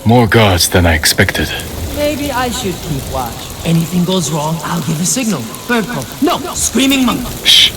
More guards than I expected. Maybe I should keep watch. Anything goes wrong, I'll give a signal. Bird call. No! Screaming monkey! Shh.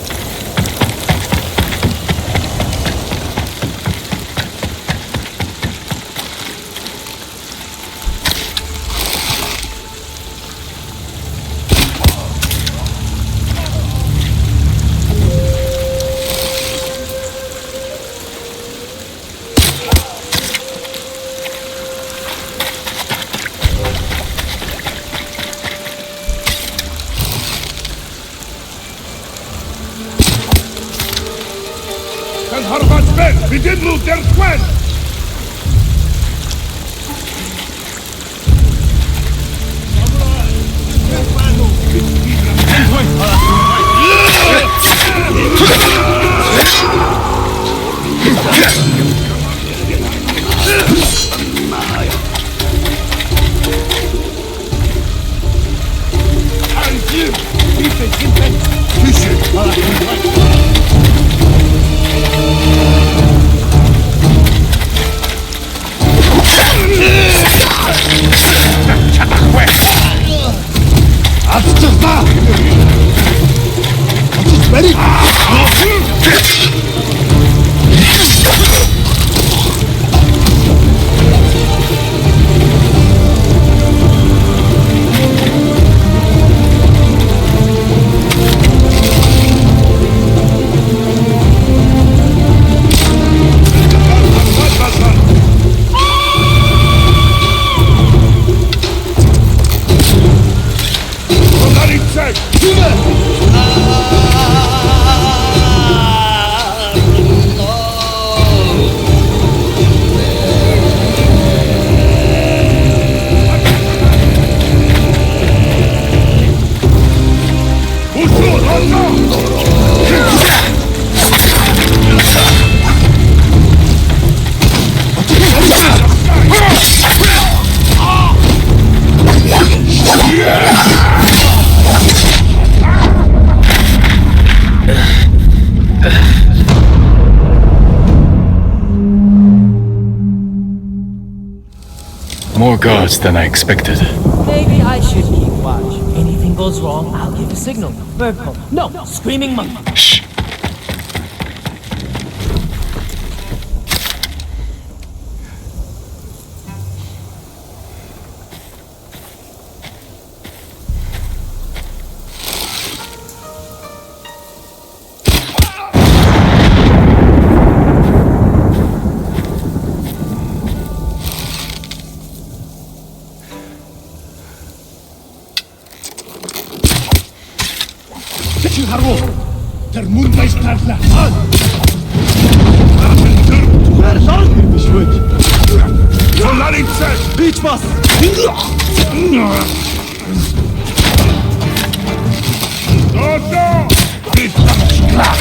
We did lose their squad! More guards than I expected. Maybe I should keep watch. Anything goes wrong, I'll give a signal. Bird call. No! Screaming monkey! Shh. Der Mund ist Tadler! Wer soll mich wird? Solarice! Bić was! Dodo! Bić tam szklak!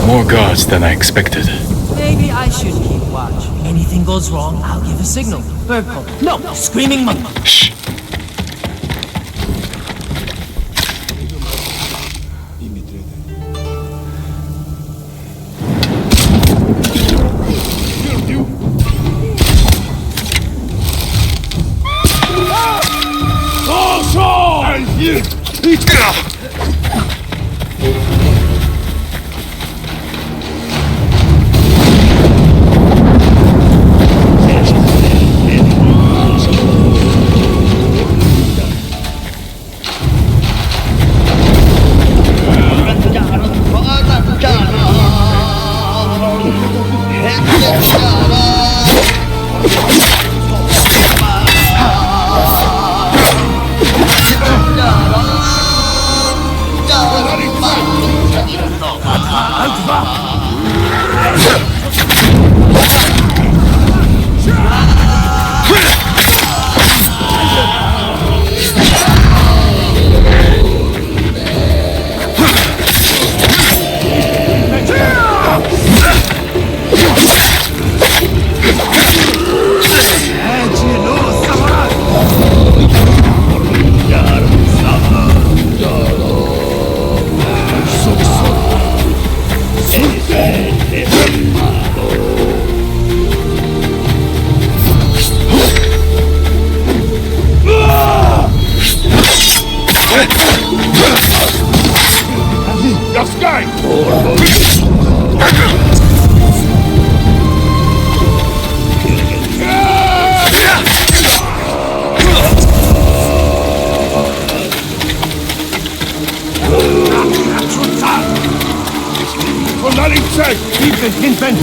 More guards than I expected. Maybe I should keep watch. Anything goes wrong, I'll give a signal. Bird call. No! Screaming monkey! Shh. The sky! Polarice! Hinten!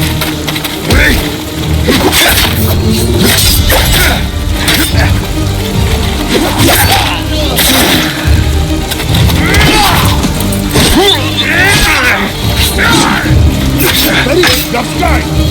The sky!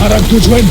Harang tujuan.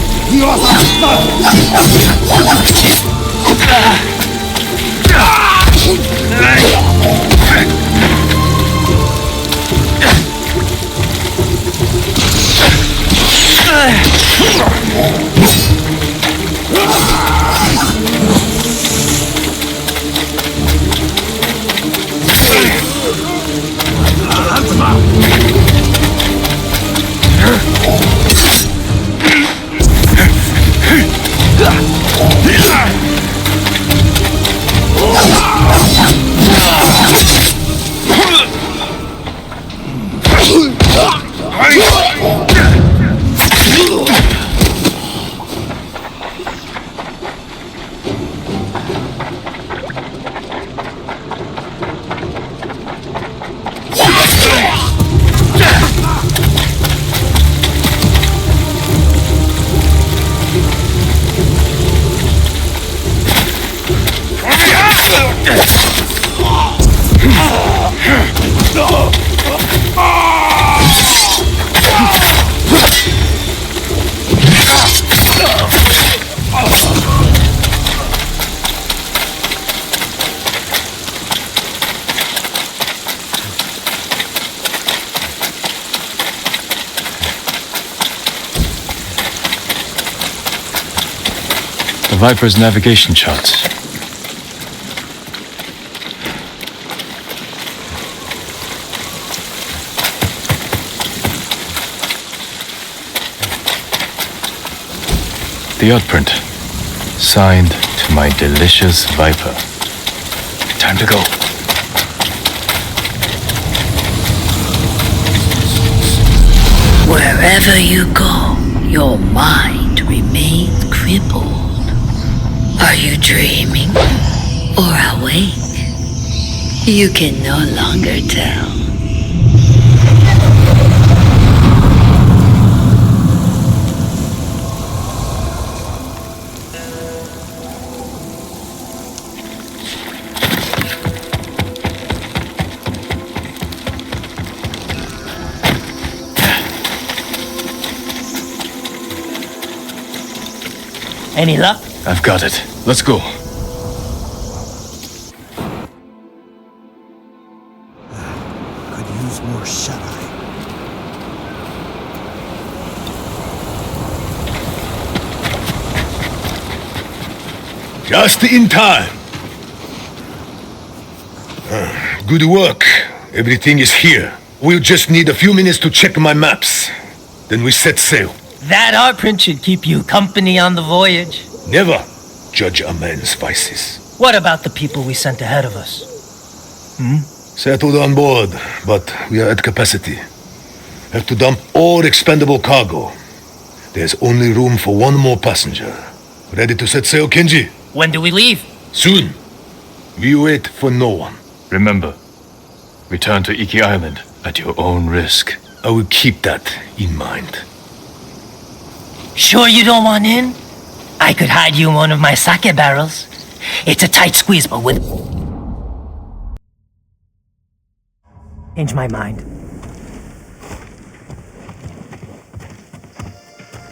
Viper's navigation charts. The odd print. Signed to my delicious Viper. Time to go. Wherever you go, your mind remains crippled. Are you dreaming or awake? You can no longer tell. Any luck? I've got it. Let's go. Could use more shut-eye. Just in time. Good work. Everything is here. We'll just need a few minutes to check my maps. Then we set sail. That art print should keep you company on the voyage. Never judge a man's vices. What about the people we sent ahead of us? Settled on board, but we are at capacity. Have to dump all expendable cargo. There's only room for one more passenger. Ready to set sail, Kenji? When do we leave? Soon. We wait for no one. Remember, return to Iki Island at your own risk. I will keep that in mind. Sure you don't want in? I could hide you in one of my sake barrels. It's a tight squeeze, but with... Change my mind.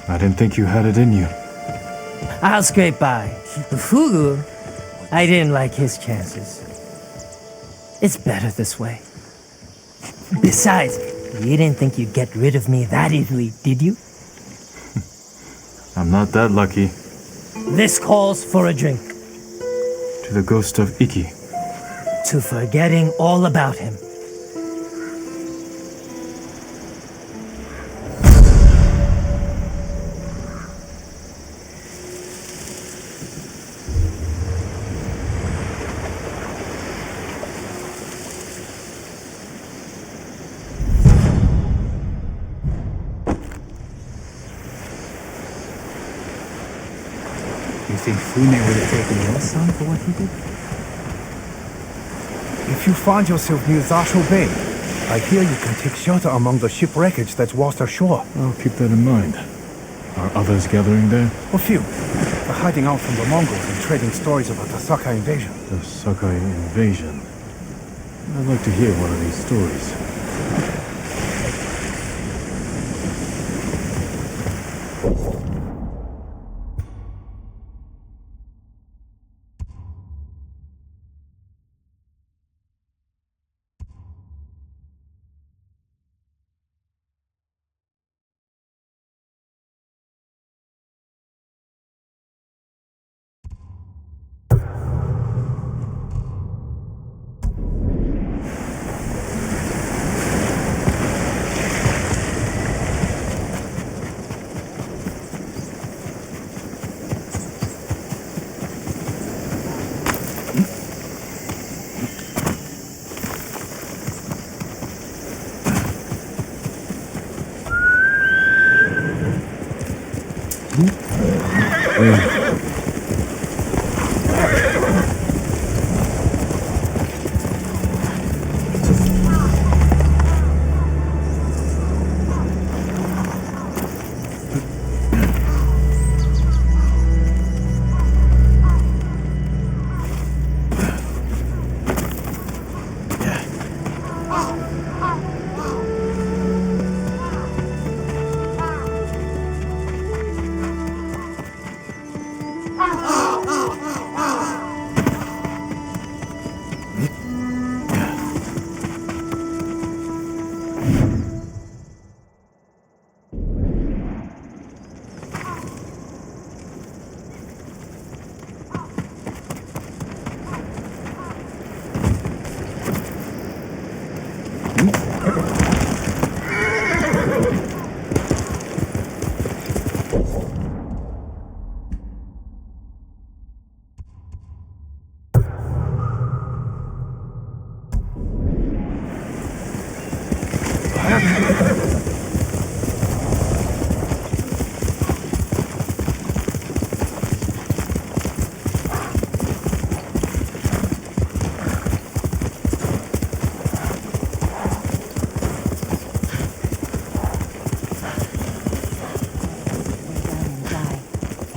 I didn't think you had it in you. I'll scrape by. Fugu, I didn't like his chances. It's better this way. Besides, you didn't think you'd get rid of me that easily, did you? I'm not that lucky. This calls for a drink. To the ghost of Iki. To forgetting all about him. You think Fune would have taken your son for what he did? If you find yourself near Zasho Bay, I hear you can take shelter among the ship wreckage that's washed ashore. I'll keep that in mind. Are others gathering there? A few. They're hiding out from the Mongols and trading stories about the Sakai invasion. The Sakai invasion. I'd like to hear one of these stories.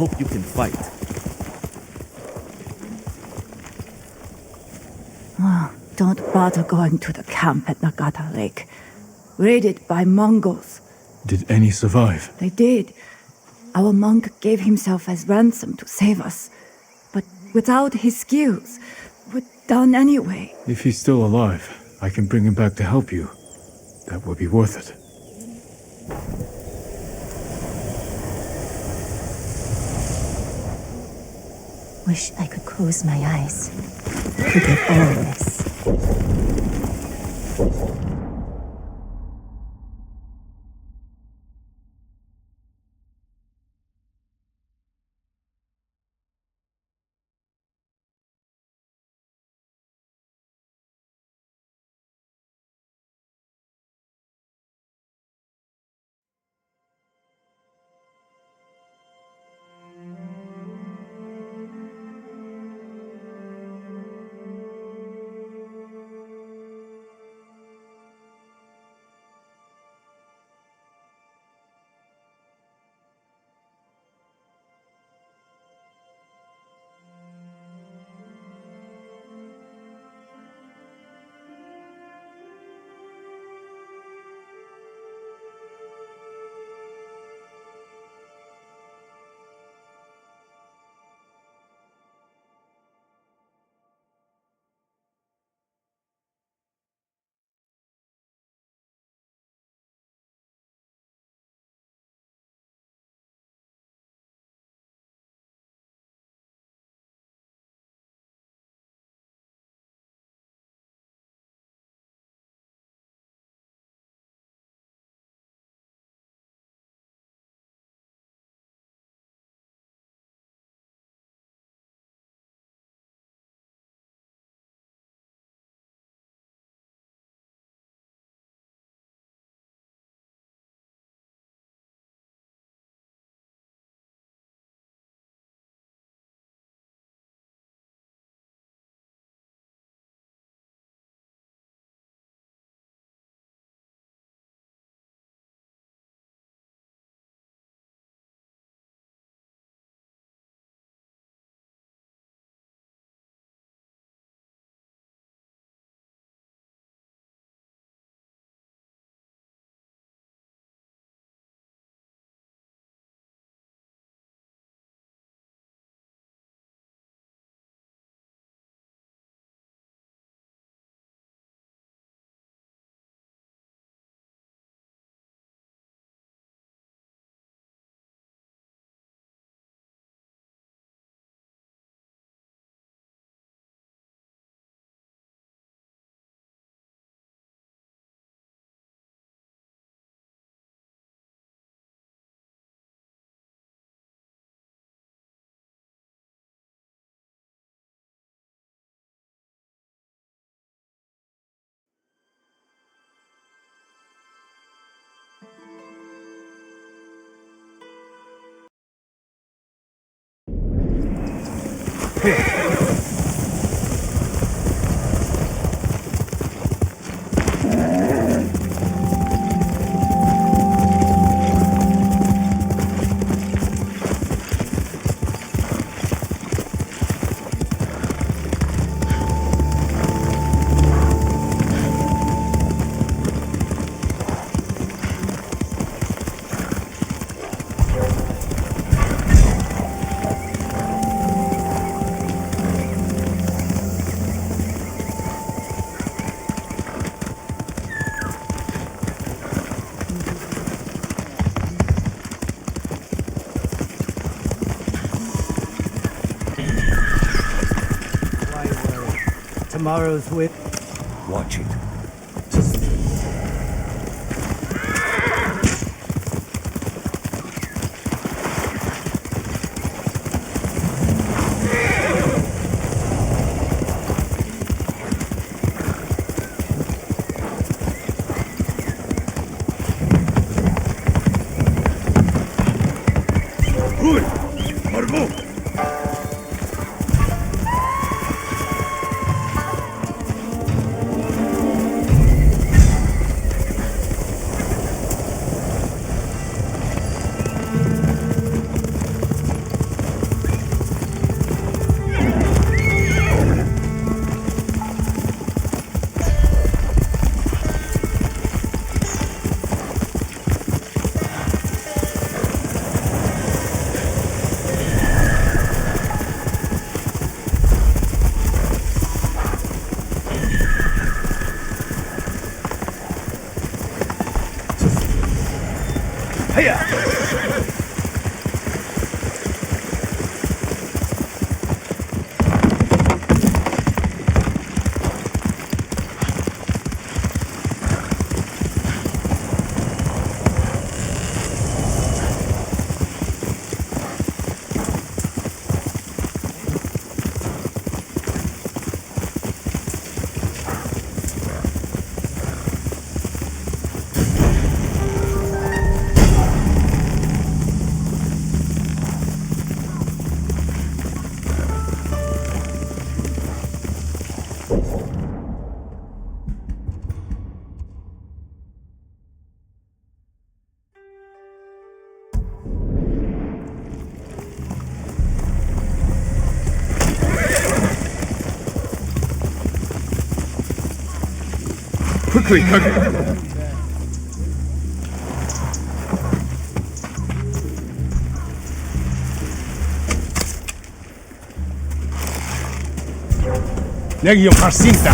hope you can fight. Don't bother going to the camp at Nagata Lake. Raided by Mongols. Did any survive? They did. Our monk gave himself as ransom to save us. But without his skills, we're done anyway. If he's still alive, I can bring him back to help you. That would be worth it. Wish I could close my eyes. Forget all this. Tomorrow's with. Watch it. Good! Margot! Quickly, Kage! Leggi un farsinta!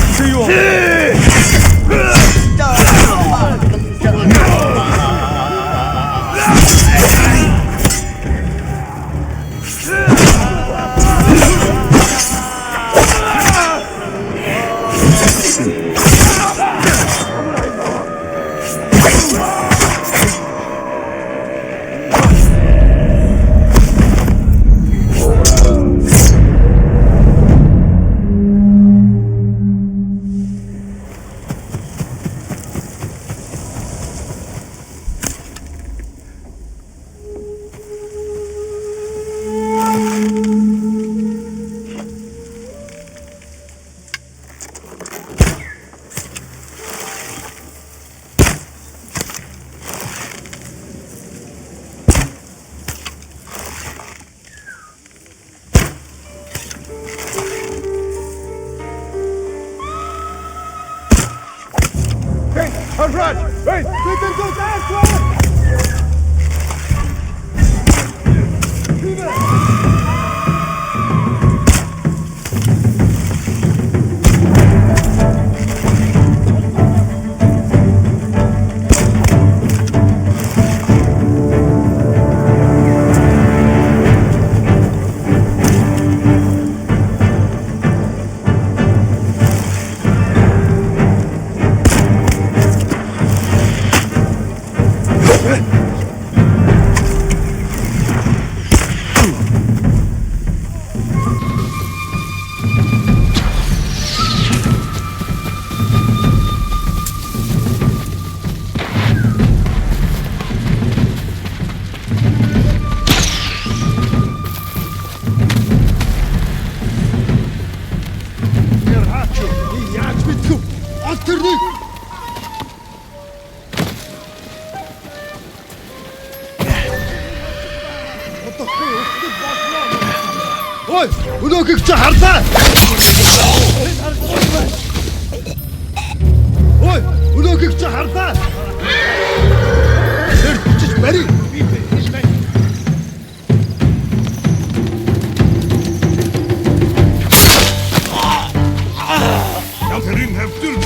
Ой, өнөөгч чи харлаа. Ой, өнөөгч чи харлаа. Тэр чиж бари. Ялхрын хавтул.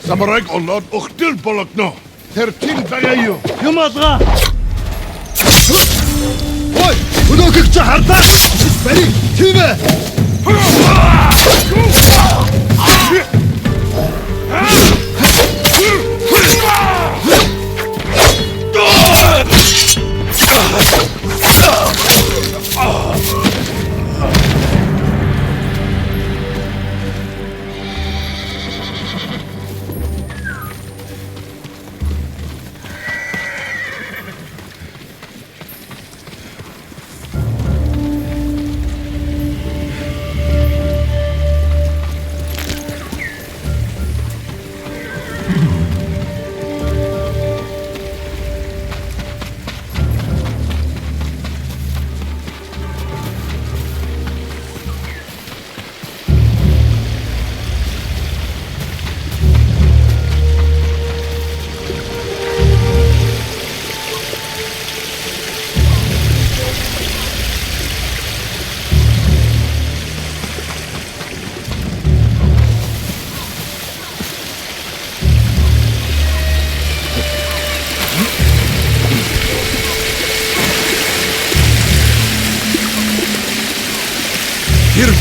Самарайг олоод өгтөл болгоно. Тэр тил байгаа юу? Юм алгаа. Ой, өнөөгч чи харлаа. Бари, тийм ээ.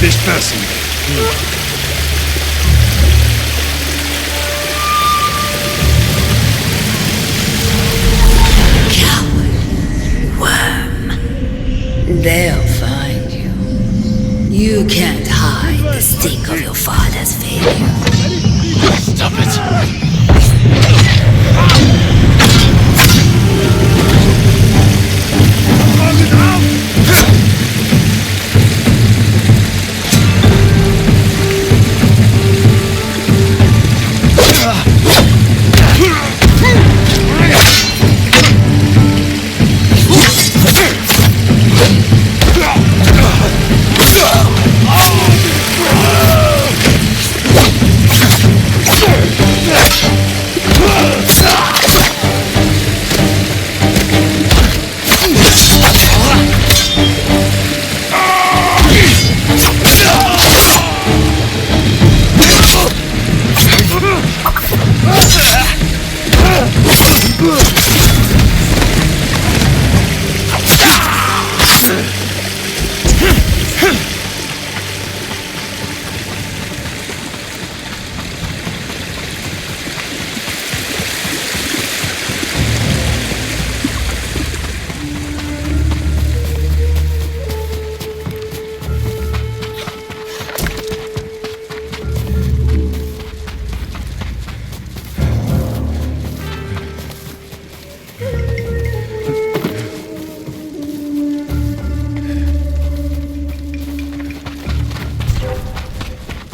this person. They'll find you. You can't hide the stink of your father's failure. Stop it!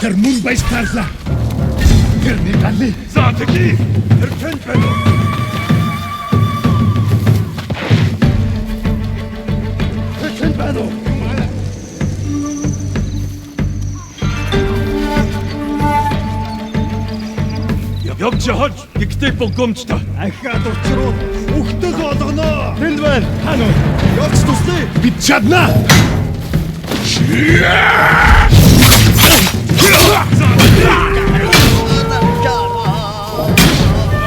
Der Moonbase Karsla! Der Nigali! Zateki! Der Kenpelo! Der Kenpelo! Явж хож гихтэй богомжтой. Ахаад уцруу ухтал болгоно. Тэнд байна. Хану? Явж туслая. Бид чадна.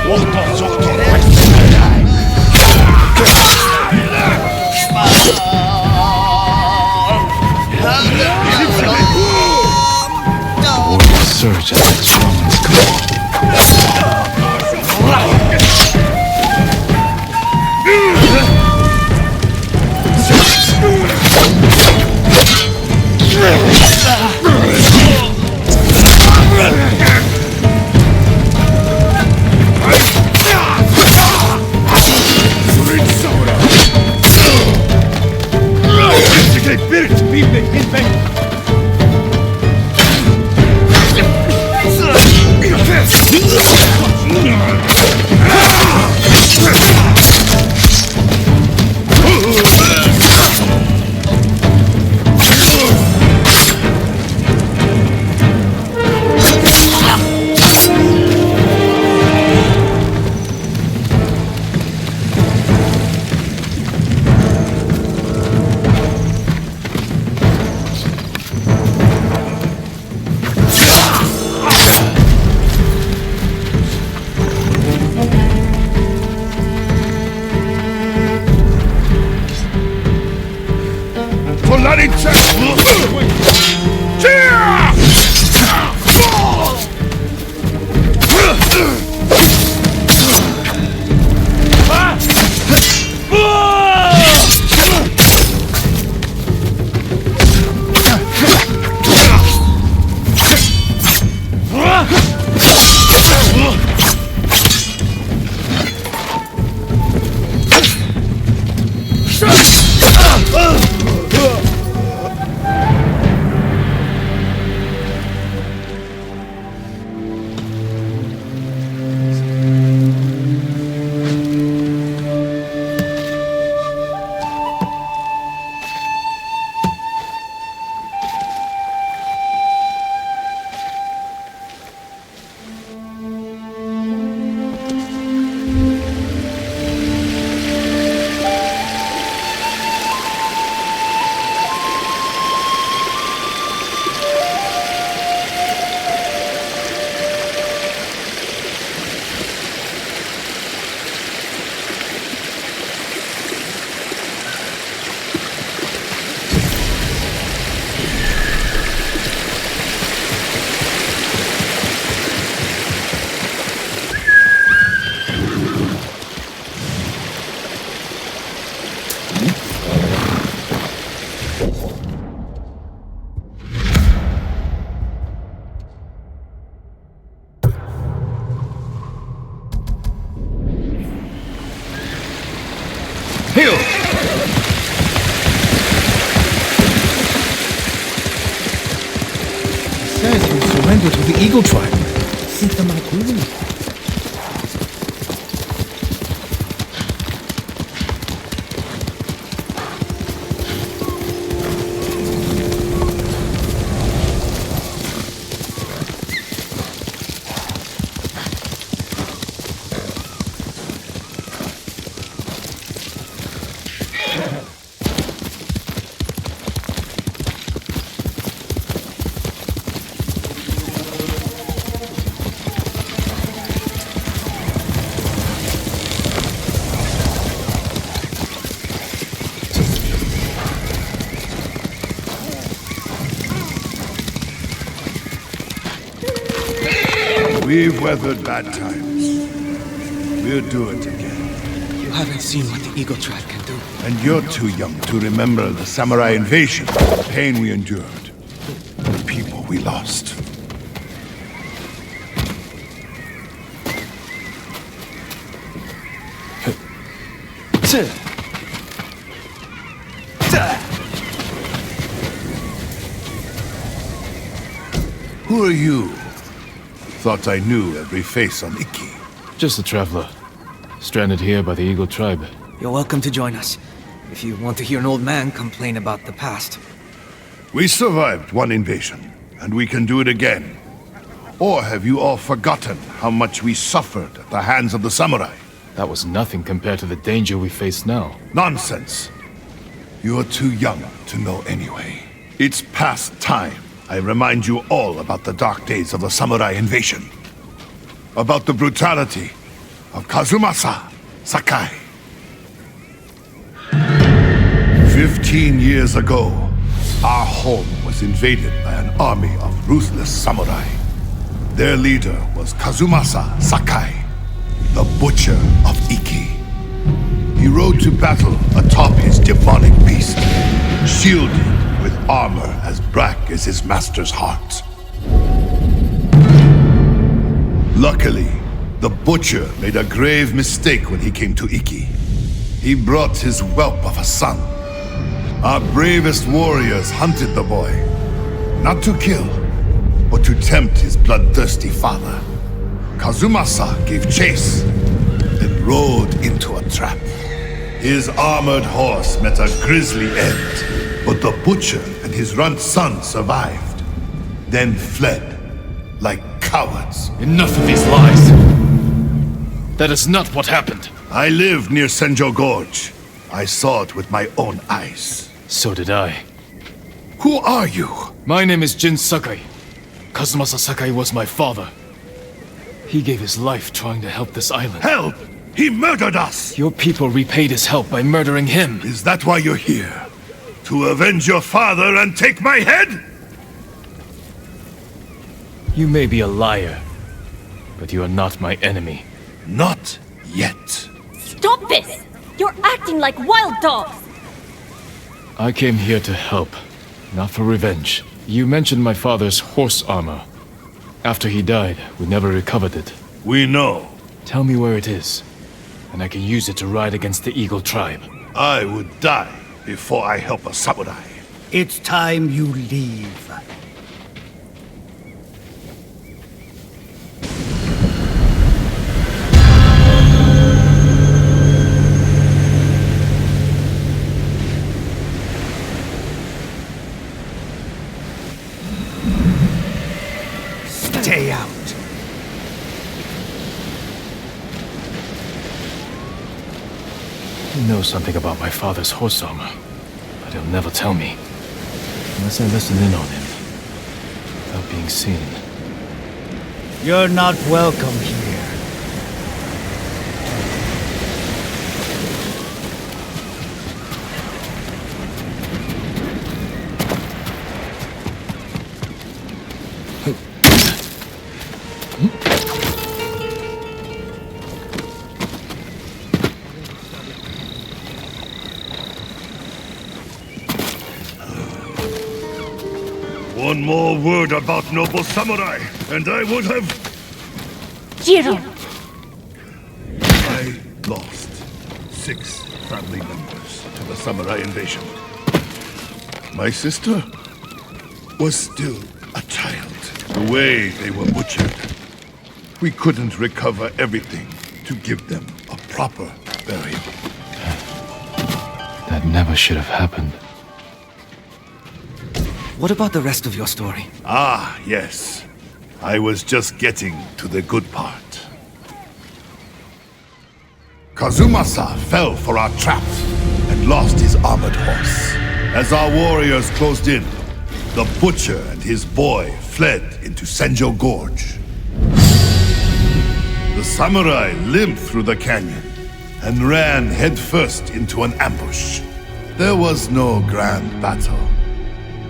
Warrior surge at the shaman's call. Heal! Says you surrender to the Eagle Tribe. We've weathered bad times. We'll do it again. You haven't seen what the Eagle Tribe can do. And you're too young to remember the samurai invasion, the pain we endured, the people we lost. Who are you? Thought I knew every face on Iki. Just a traveler. Stranded here by the Eagle Tribe. You're welcome to join us, if you want to hear an old man complain about the past. We survived one invasion, and we can do it again. Or have you all forgotten how much we suffered at the hands of the samurai? That was nothing compared to the danger we face now. Nonsense. You're too young to know anyway. It's past time I remind you all about the dark days of the samurai invasion. About the brutality of Kazumasa Sakai. 15 years ago, our home was invaded by an army of ruthless samurai. Their leader was Kazumasa Sakai, the Butcher of Iki. He rode to battle atop his demonic beast, shielded with armor as black as his master's heart. Luckily, the Butcher made a grave mistake when he came to Iki. He brought his whelp of a son. Our bravest warriors hunted the boy, not to kill, but to tempt his bloodthirsty father. Kazumasa gave chase, then rode into a trap. His armored horse met a grisly end, but the Butcher and his runt son survived, then fled like cowards. Enough of these lies! That is not what happened. I lived near Senjo Gorge. I saw it with my own eyes. So did I. Who are you? My name is Jin Sakai. Kazumasa Sakai was my father. He gave his life trying to help this island. Help! He murdered us! Your people repaid his help by murdering him. Is that why you're here? To avenge your father and take my head? You may be a liar, but you are not my enemy. Not yet. Stop this! You're acting like wild dogs! I came here to help, not for revenge. You mentioned my father's horse armor. After he died, we never recovered it. We know. Tell me where it is, and I can use it to ride against the Eagle Tribe. I would die before I help a samurai. It's time you leave. Stay out. He knows something about my father's horse armor, but he'll never tell me. Unless I listen in on him, without being seen. You're not welcome here. One more word about noble samurai, and I would have... Jiro! I lost 6 family members to the samurai invasion. My sister was still a child. The way they were butchered, we couldn't recover everything to give them a proper burial. That never should have happened. What about the rest of your story? Ah, yes. I was just getting to the good part. Kazumasa fell for our trap and lost his armored horse. As our warriors closed in, the butcher and his boy fled into Senjo Gorge. The samurai limped through the canyon and ran headfirst into an ambush. There was no grand battle.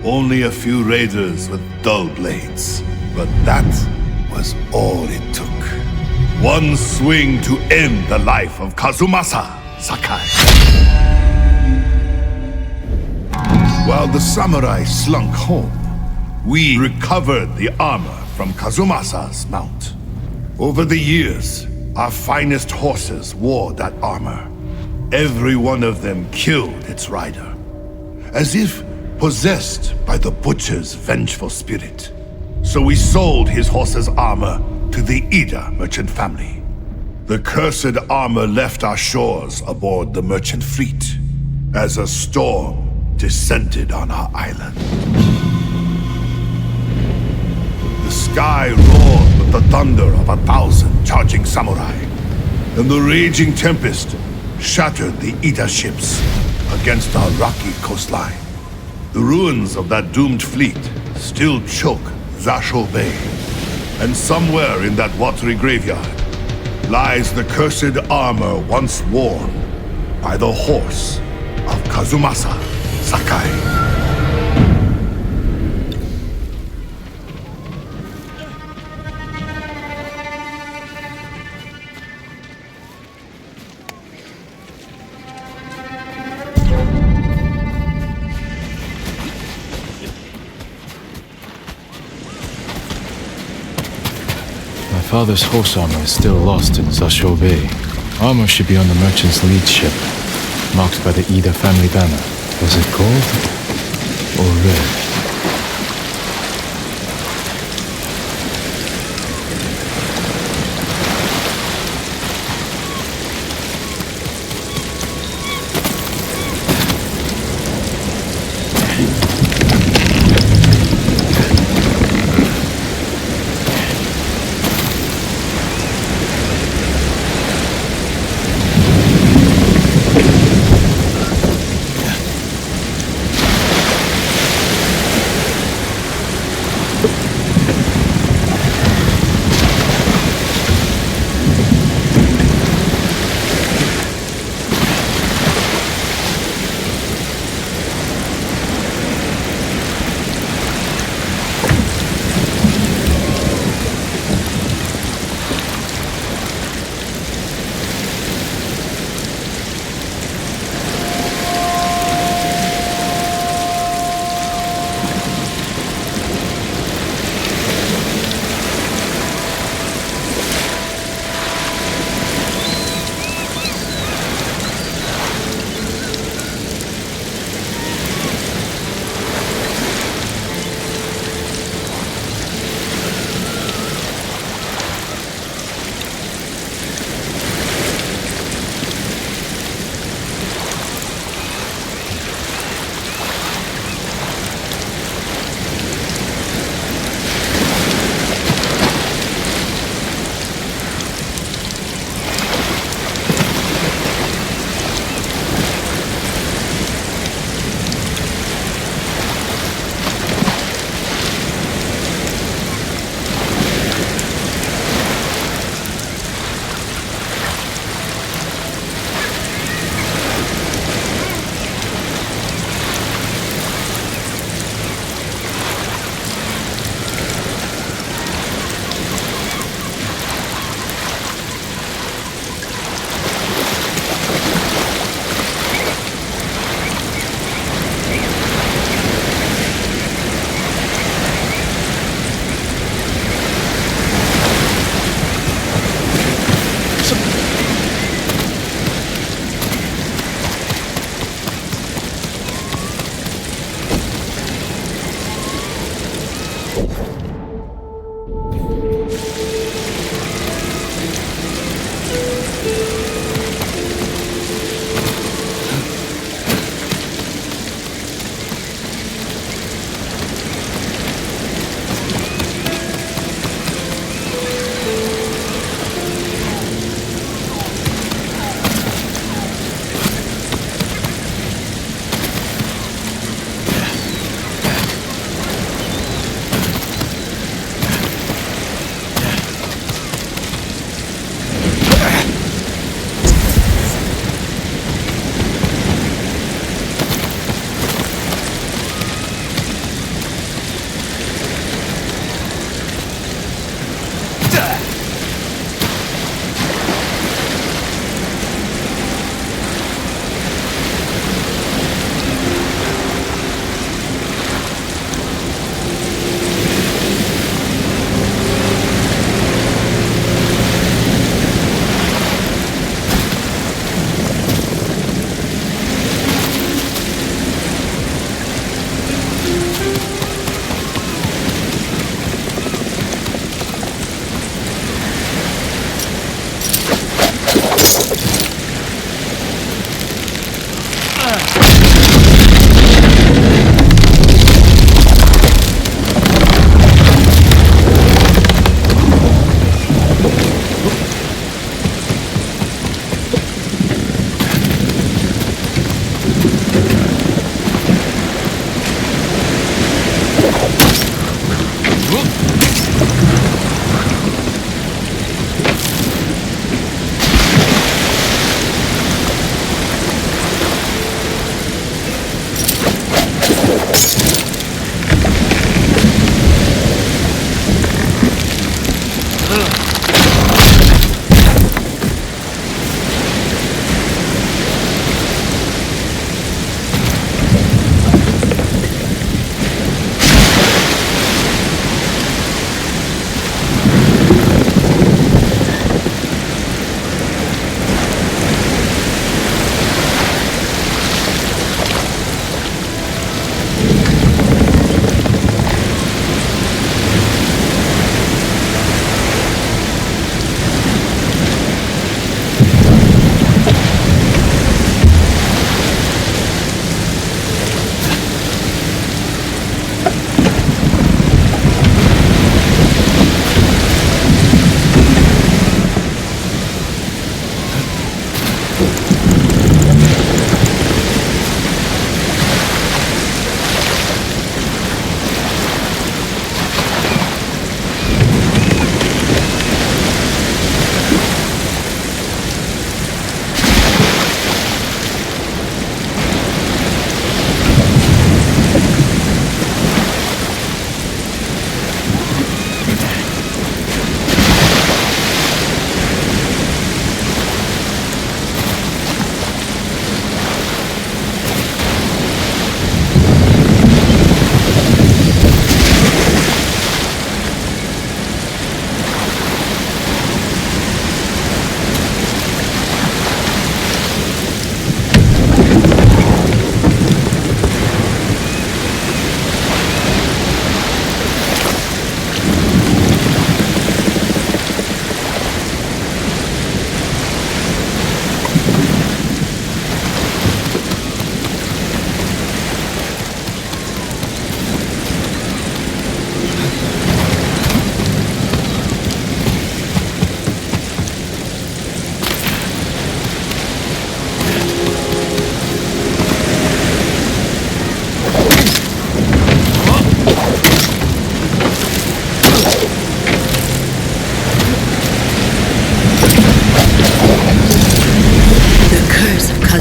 Only a few raiders with dull blades. But that was all it took. One swing to end the life of Kazumasa Sakai. While the samurai slunk home, we recovered the armor from Kazumasa's mount. Over the years, our finest horses wore that armor. Every one of them killed its rider, as if possessed by the butcher's vengeful spirit. So we sold his horse's armor to the Ida merchant family. The cursed armor left our shores aboard the merchant fleet as a storm descended on our island. The sky roared with the thunder of 1,000 charging samurai, and the raging tempest shattered the Ida ships against our rocky coastline. The ruins of that doomed fleet still choke Zasho Bay, and somewhere in that watery graveyard lies the cursed armor once worn by the horse of Kazumasa Sakai. My father's horse armor is still lost in Zasho Bay. Armor should be on the merchant's lead ship, marked by the Ida family banner. Was it gold or red?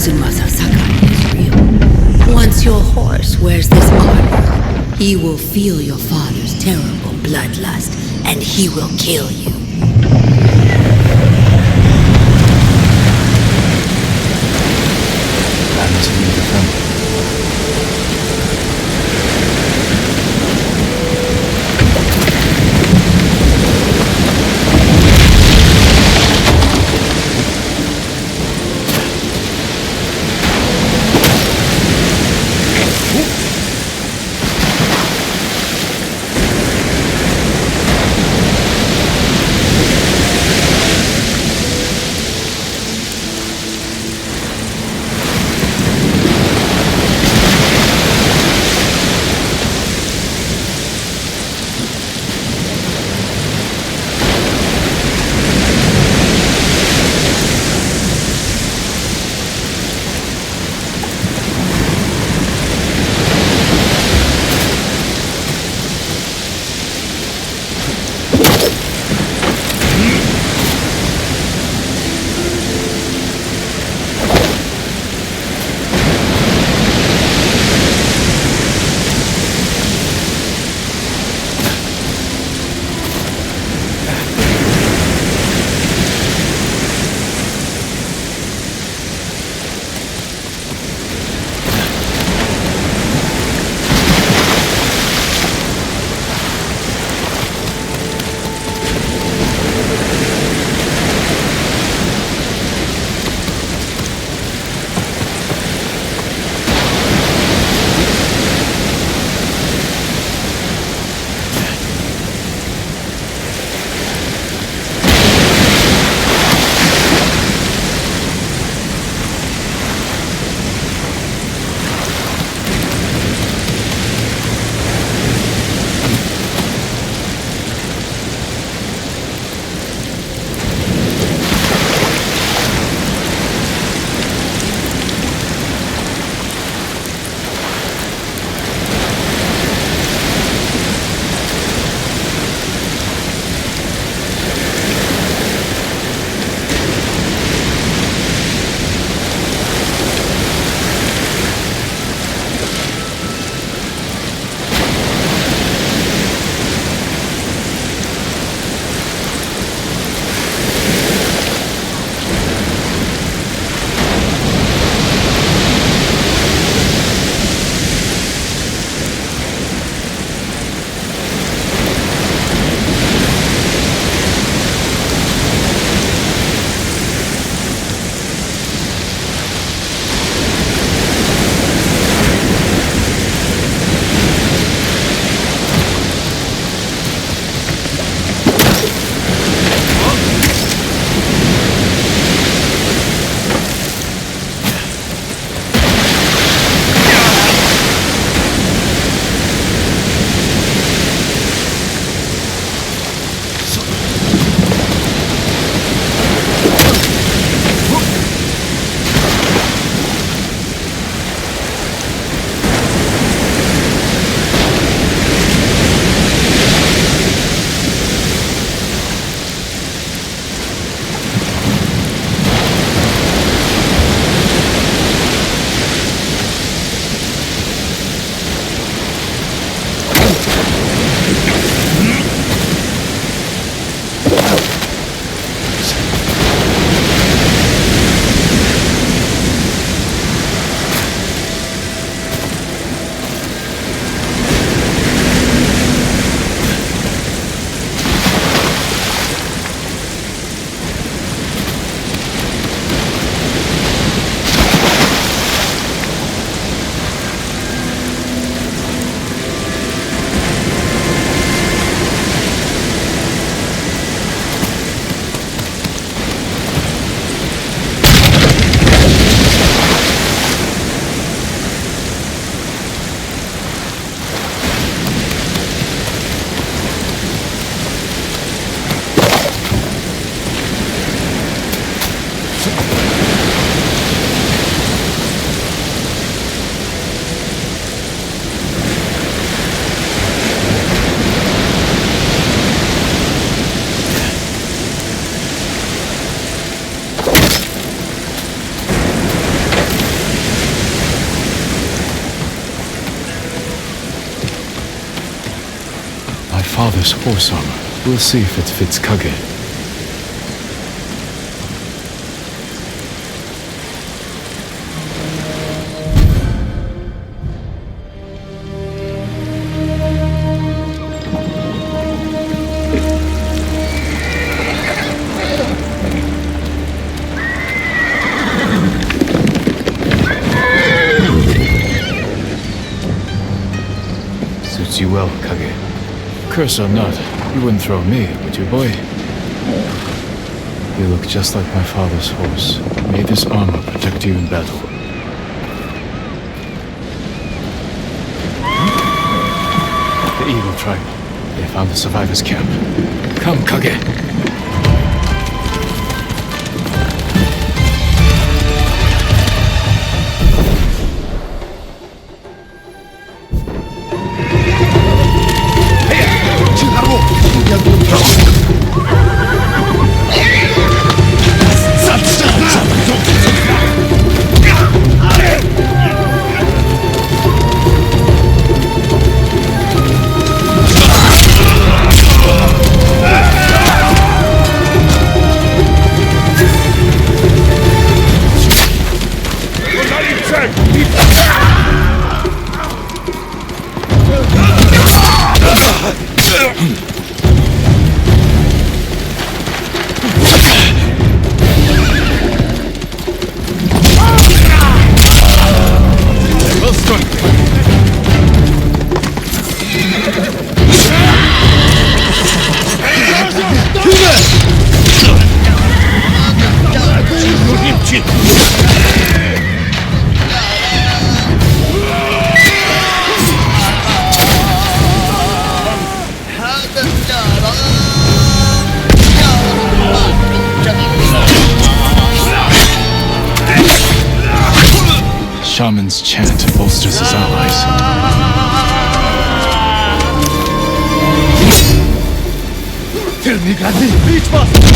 Kazumasa Sakai is real. Once your horse wears this armor, he will feel your father's terrible bloodlust, and he will kill you. Plan to lead the family. father's horse armor. We'll see if it fits Kage. Suits you well, Kage. Curse or not, you wouldn't throw me, would you, boy? You look just like my father's horse. May this armor protect you in battle. The Eagle Tribe. They found the survivors' camp. Come, Kage. Shaman's chant bolsters his allies. Tell me, Gandhi, reach us!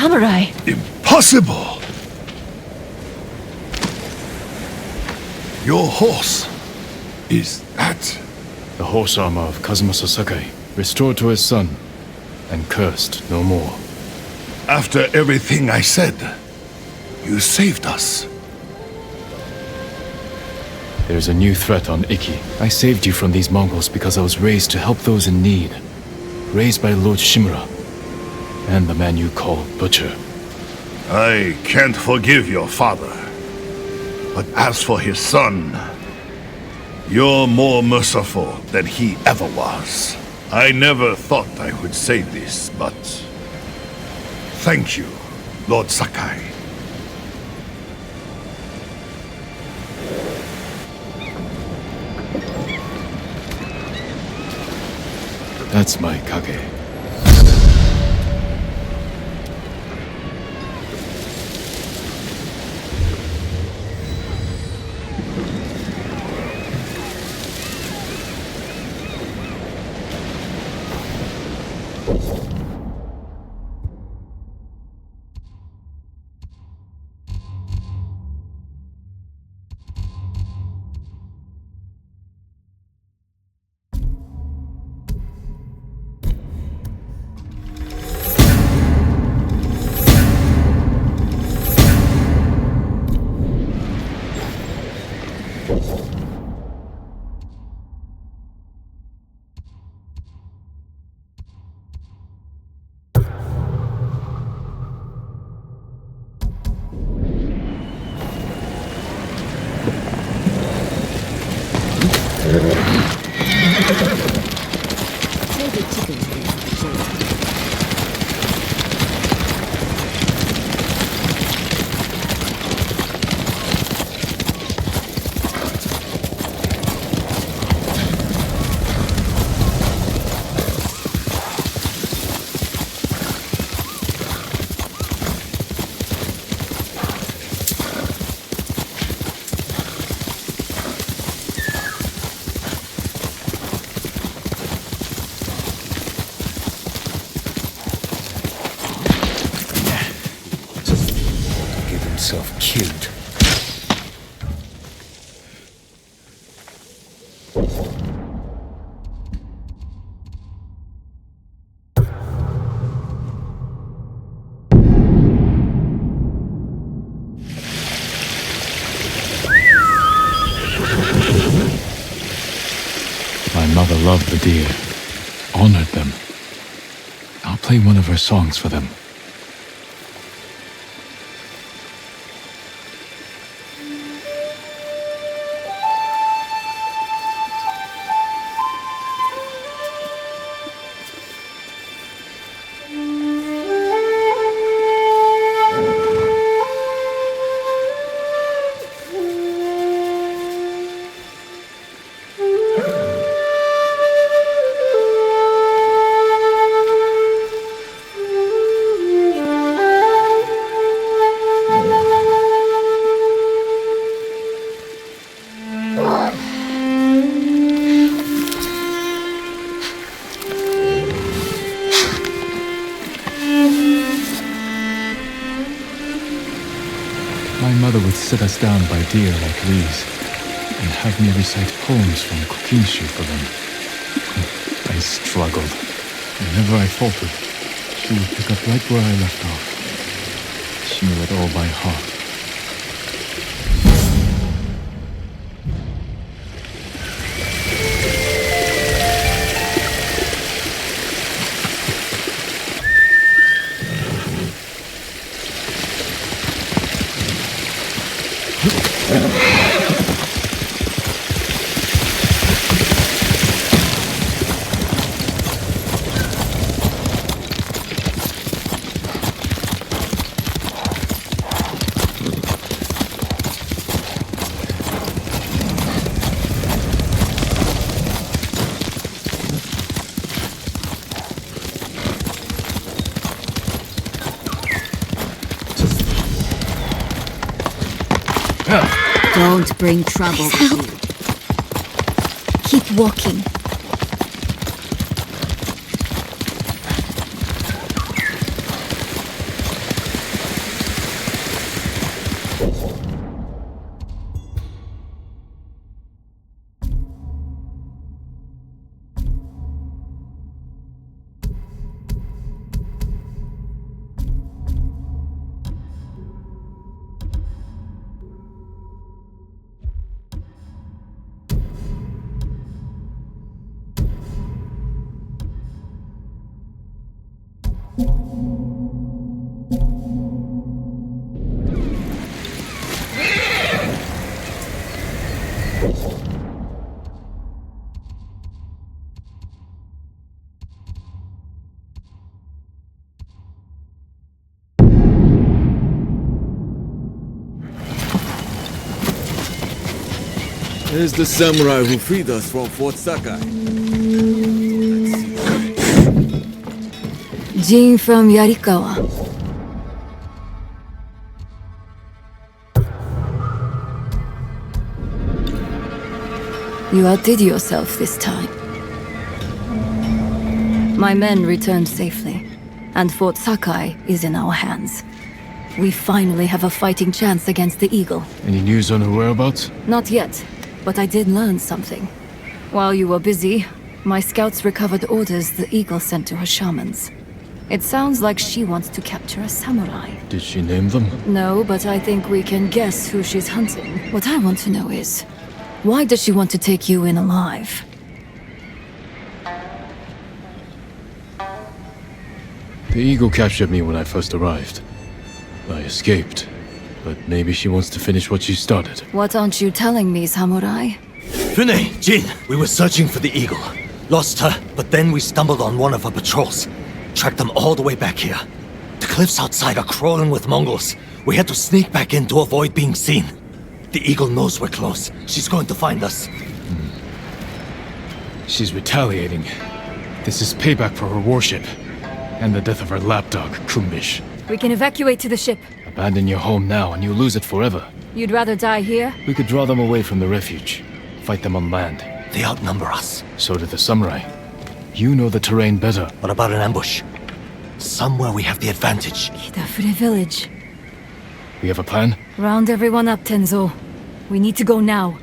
Samurai! Impossible! Your horse. Is that... The horse armor of Kazumasa Sakai, restored to his son, and cursed no more. After everything I said, you saved us. There's a new threat on Iki. I saved you from these Mongols because I was raised to help those in need. Raised by Lord Shimura, and the man you call Butcher. I can't forgive your father. But as for his son, you're more merciful than he ever was. I never thought I would say this, but... thank you, Lord Sakai. That's my Kage. yourself killed. My mother loved the deer, honored them. I'll play one of her songs for them. My mother would sit us down by deer like these and have me recite poems from Kokinshu for them. I struggled. Whenever I faltered, she would pick up right where I left off. She knew it all by heart. Don't bring trouble with you. Keep walking. Here's the samurai who freed us from Fort Sakai. Jin from Yarikawa. You outdid yourself this time. My men returned safely, and Fort Sakai is in our hands. We finally have a fighting chance against the Eagle. Any news on her whereabouts? Not yet, but I did learn something. While you were busy, my scouts recovered orders the Eagle sent to her shamans. It sounds like she wants to capture a samurai. Did she name them? No, but I think we can guess who she's hunting. What I want to know is, why does she want to take you in alive? The Eagle captured me when I first arrived. I escaped, but maybe she wants to finish what she started. What aren't you telling me, samurai? Fune, Jin, we were searching for the Eagle. Lost her, but then we stumbled on one of her patrols. Tracked them all the way back here. The cliffs outside are crawling with Mongols. We had to sneak back in to avoid being seen. The Eagle knows we're close. She's going to find us. She's retaliating. This is payback for her warship. And the death of her lapdog, Kumbish. We can evacuate to the ship. Abandon your home now and you lose it forever. You'd rather die here? We could draw them away from the refuge. Fight them on land. They outnumber us. So do the samurai. You know the terrain better. What about an ambush? Somewhere we have the advantage. Kidafure village. We have a plan? Round everyone up, Tenzo. We need to go now.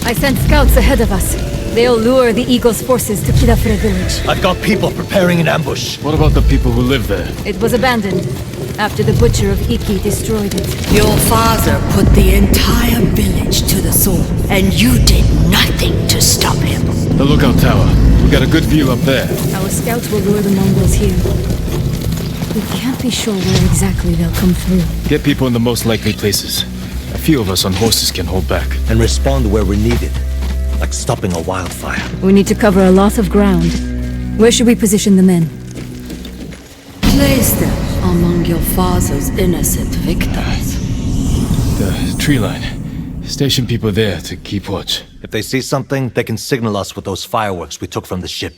I sent scouts ahead of us. They'll lure the Eagle's forces to Kidafre village. I've got people preparing an ambush. What about the people who live there? It was abandoned after the Butcher of Iki destroyed it. Your father put the entire village to the sword, and you did nothing to stop him. The lookout tower. We got a good view up there. Our scouts will lure the Mongols here. We can't be sure where exactly they'll come through. Get people in the most likely places. A few of us on horses can hold back. And respond where we're needed. Like stopping a wildfire. We need to cover a lot of ground. Where should we position the men? Place them among your father's innocent victims. The tree line. Station people there to keep watch. If they see something, they can signal us with those fireworks we took from the ship.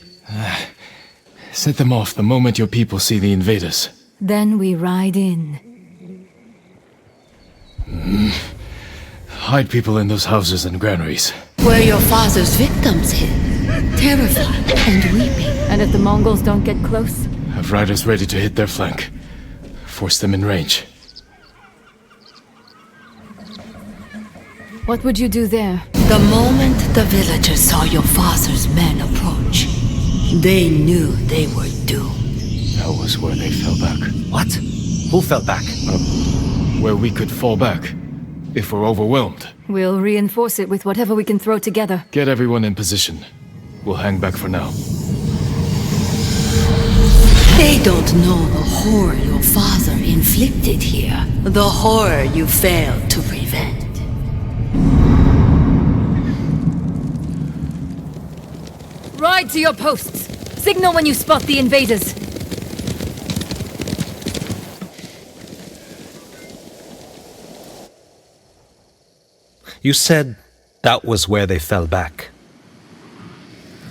Set them off the moment your people see the invaders. Then we ride in. Hide people in those houses and granaries. Where your father's victims hid, terrified and weeping. And if the Mongols don't get close? Have riders ready to hit their flank. Force them in range. What would you do there? The moment the villagers saw your father's men approach, they knew they were doomed. That was where they fell back. What? Who fell back? Where we could fall back. If we're overwhelmed. We'll reinforce it with whatever we can throw together. Get everyone in position. We'll hang back for now. They don't know the horror your father inflicted here. The horror you failed to prevent. Ride to your posts! Signal when you spot the invaders! You said that was where they fell back.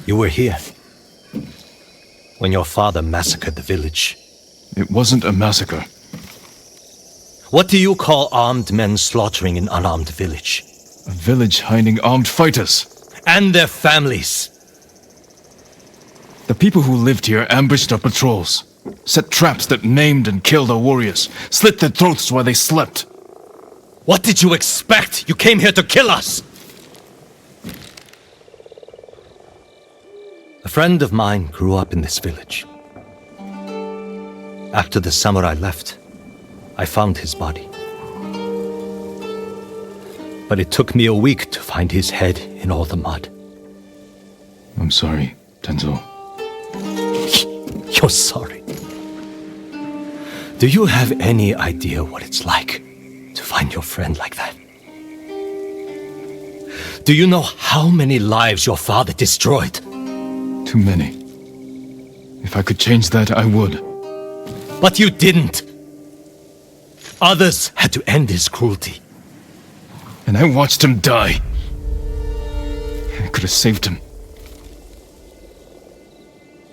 You were here when your father massacred the village. It wasn't a massacre. What do you call armed men slaughtering an unarmed village? A village hiding armed fighters. And their families. The people who lived here ambushed our patrols. Set traps that maimed and killed our warriors. Slit their throats while they slept. What did you expect? You came here to kill us! A friend of mine grew up in this village. After the samurai left, I found his body. But it took me a week to find his head in all the mud. I'm sorry, Tenzo. You're sorry. Do you have any idea what it's like to find your friend like that? Do you know how many lives your father destroyed? Too many. If I could change that, I would. But you didn't. Others had to end his cruelty. And I watched him die. I could have saved him.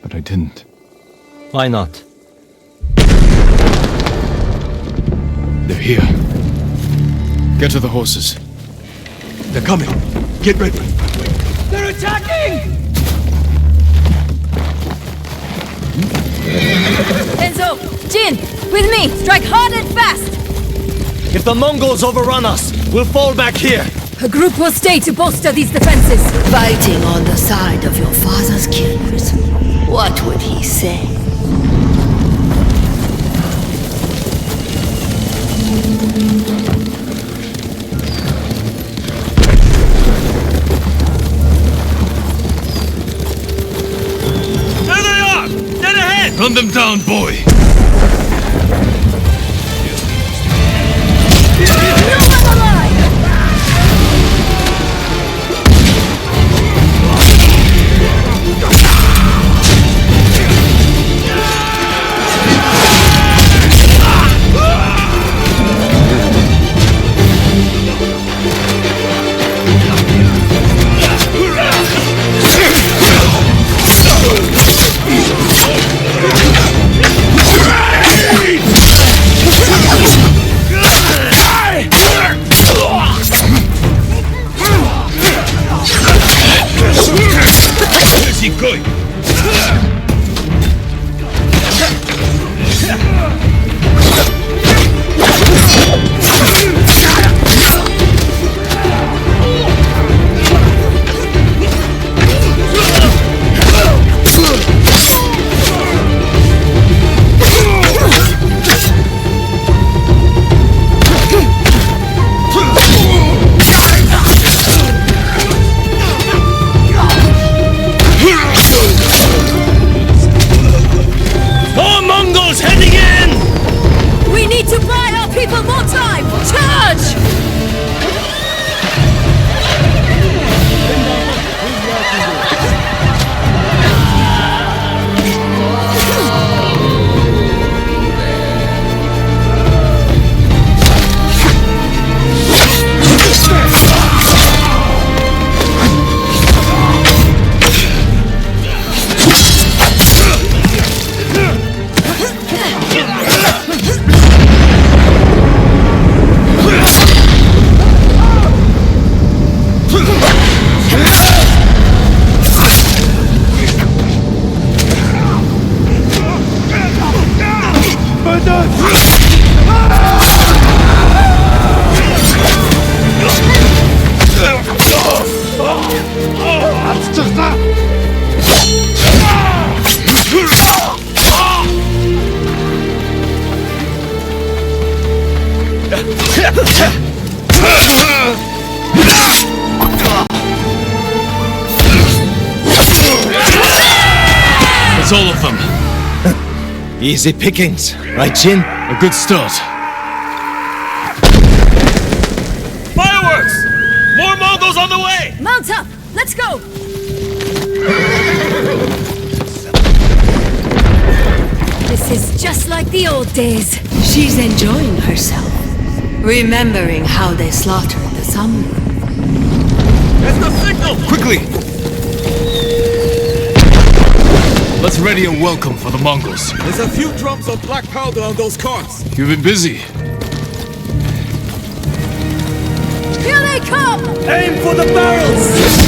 But I didn't. Why not? They're here. Get to the horses. They're coming. Get ready. They're attacking! Enzo! Jin! With me! Strike hard and fast! If the Mongols overrun us, we'll fall back here. A group will stay to bolster these defenses. Fighting on the side of your father's killers. What would he say? There they are! Dead ahead! Run them down, boy! That's all of them. Easy pickings, right, Jin? A good start. Fireworks! More Mongols on the way! Mount up! Let's go! This is just like the old days. She's enjoying herself, remembering how they slaughtered the samurai. That's the signal! Quickly! Let's ready a welcome for the Mongols. There's a few drums of black powder on those carts. You've been busy. Here they come! Aim for the barrels!